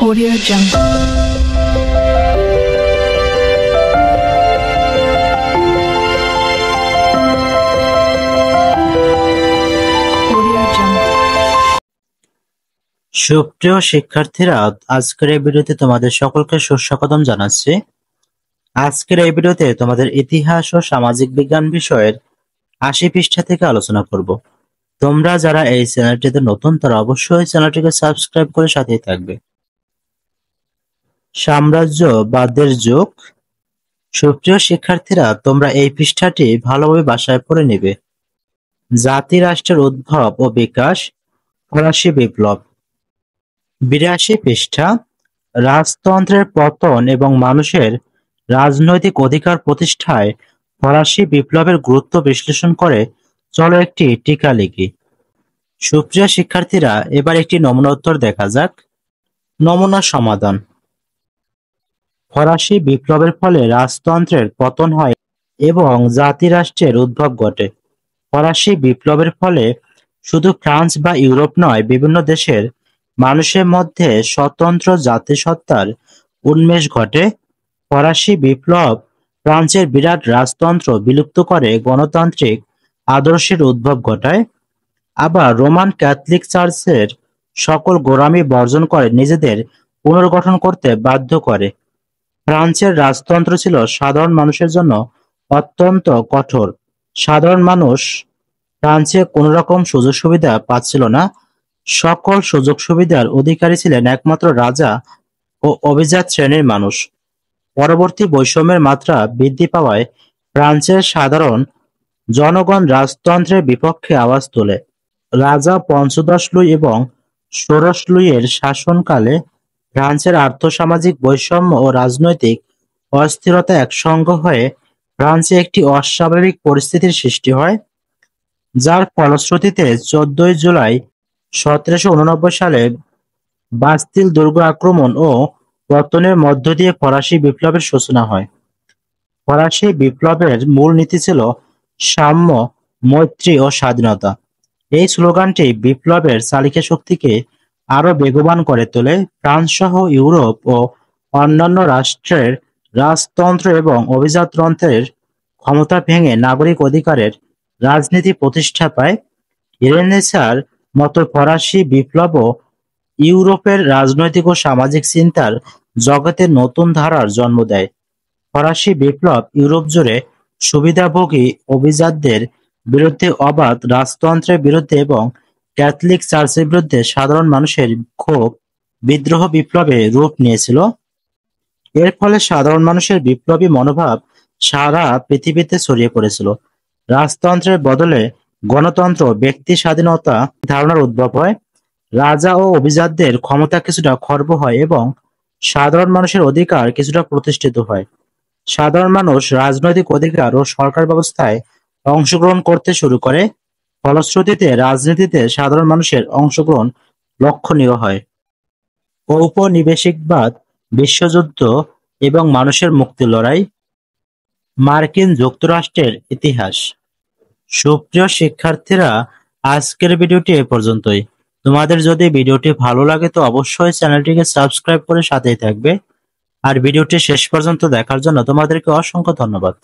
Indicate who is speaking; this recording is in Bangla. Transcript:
Speaker 1: Audio Jungle.
Speaker 2: সুপ্রিয় শিক্ষার্থীরা, আজকের এই ভিডিওতে তোমাদের সকলকে সুস্বাগতম জানাচ্ছি। আজকের এই ভিডিওতে তোমাদের ইতিহাস ও সামাজিক বিজ্ঞান বিষয়ের ৮০ পৃষ্ঠা থেকে আলোচনা করব। তোমরা যারা এই চ্যানেলটিতে নতুন তারা অবশ্যই চ্যানেলটিকে সাবস্ক্রাইব করে সাথেই থাকবে। সাম্রাজ্যবাদের যুগ। সুপ্রিয় শিক্ষার্থীরা, তোমরা এই পৃষ্ঠাটি ভালোভাবে বাসায় পড়ে নেবে। জাতি রাষ্ট্রের উদ্ভব ও বিকাশ, ফরাসি বিপ্লব। ৮২ পৃষ্ঠা। রাজতন্ত্রের পতন এবং মানুষের রাজনৈতিক অধিকার প্রতিষ্ঠায় ফরাসি বিপ্লবের গুরুত্ব বিশ্লেষণ করে চলো একটি টিকা লিখি। সুপ্রিয় শিক্ষার্থীরা, এবার একটি নমুনা উত্তর দেখা যাক। নমুনা সমাধান। ফরাসি বিপ্লবের ফলে রাজতন্ত্রের পতন হয় এবং জাতিরাষ্ট্রের উদ্ভব ঘটে। ফরাসি বিপ্লবের ফলে শুধু ফ্রান্স বা ইউরোপ নয়, বিভিন্ন দেশের মানুষের মধ্যে স্বতন্ত্র জাতিসত্তার উন্মেষ ঘটে। ফরাসি বিপ্লব ফ্রান্সের বিরাট রাজতন্ত্র বিলুপ্ত করে গণতান্ত্রিক আদর্শের উদ্ভব ঘটায়। আবার রোমান ক্যাথলিক চার্চের সকল গোঁড়ামি বর্জন করে নিজেদের পুনর্গঠন করতে বাধ্য করে। ফ্রান্সের রাজতন্ত্র ছিল সাধারণ মানুষের জন্য অত্যন্ত কঠোর। সাধারণ মানুষ ফ্রান্সে কোন রকম সুযোগ সুবিধা পাচ্ছিল না। সকল সুযোগ সুবিধার অধিকারী ছিলেন একমাত্র রাজা ও অভিজাত শ্রেণীর মানুষ। পরবর্তী বৈষম্যের মাত্রা বৃদ্ধি পাওয়ায় ফ্রান্সের সাধারণ জনগণ রাজতন্ত্রের বিপক্ষে আওয়াজ তোলে। রাজা পঞ্চদশ লুই এবং ষোড়শ লুইয়ের শাসনকালে ফ্রান্সের আর্থসামাজিক বৈষম্য ও রাজনৈতিক অস্থিরতা একসঙ্গে হয়ে ফ্রান্সে একটি অস্বাভাবিক পরিস্থিতির সৃষ্টি হয়, যার ফলশ্রুতিতে ১৪ জুলাই ১৭৮৯ সালে বাস্তিল দুর্গ আক্রমণ ও পতনের মধ্য দিয়ে ফরাসি বিপ্লবের সূচনা হয়। ফরাসি বিপ্লবের মূল নীতি ছিল সাম্য, মৈত্রী ও স্বাধীনতা। এই স্লোগানটি বিপ্লবের চালিকা শক্তিকে আরো বেগবান করে তোলে। ফ্রান্স সহ ইউরোপ ও অন্যান্য রাষ্ট্রের রাজতন্ত্র এবং অভিজাততন্ত্রের ক্ষমতা ভেঙে নাগরিক অধিকারের রাজনীতি প্রতিষ্ঠা পায়। রেনেসাঁর মতো ফরাসি বিপ্লবও ইউরোপের রাজনৈতিক ও সামাজিক চিন্তার জগতে নতুন ধারার জন্ম দেয়। ফরাসি বিপ্লব ইউরোপ জুড়ে সুবিধাভোগী অভিজাতদের বিরুদ্ধে, অবাধ রাজতন্ত্রের বিরুদ্ধে এবং ক্যাথলিক চার্চের বিরুদ্ধে সাধারণ মানুষের ক্ষোভ, বিদ্রোহ বিপ্লবে রূপ নিয়েছিল। এর ফলে সাধারণ মানুষের বিপ্লবী মনোভাব সারা পৃথিবীতে ছড়িয়ে পড়েছিল। রাজতন্ত্রের বদলে গণতন্ত্র, ব্যক্তি স্বাধীনতা ধারণার উদ্ভব হয়। রাজা ও অভিজাতদের ক্ষমতা কিছুটা খর্ব হয় এবং সাধারণ মানুষের অধিকার কিছুটা প্রতিষ্ঠিত হয়। সাধারণ মানুষ রাজনৈতিক অধিকার ও সরকার ব্যবস্থায় অংশগ্রহণ করতে শুরু করে। ফলশ্রুতিতে রাজনীতিতে সাধারণ মানুষের অংশগ্রহণ লক্ষণীয় হয়। ঔপনিবেশিকবাদ, বিশ্বযুদ্ধ এবং মানুষের মুক্তি লড়াই। মার্কিন যুক্তরাষ্ট্রের ইতিহাস। সুপ্রিয় শিক্ষার্থীরা, আজকের ভিডিওটি এ পর্যন্তই। তোমাদের যদি ভিডিওটি ভালো লাগে তো অবশ্যই চ্যানেলটিকে সাবস্ক্রাইব করে সাথেই থাকবে। আর ভিডিওটি শেষ পর্যন্ত দেখার জন্য তোমাদেরকে অসংখ্য ধন্যবাদ।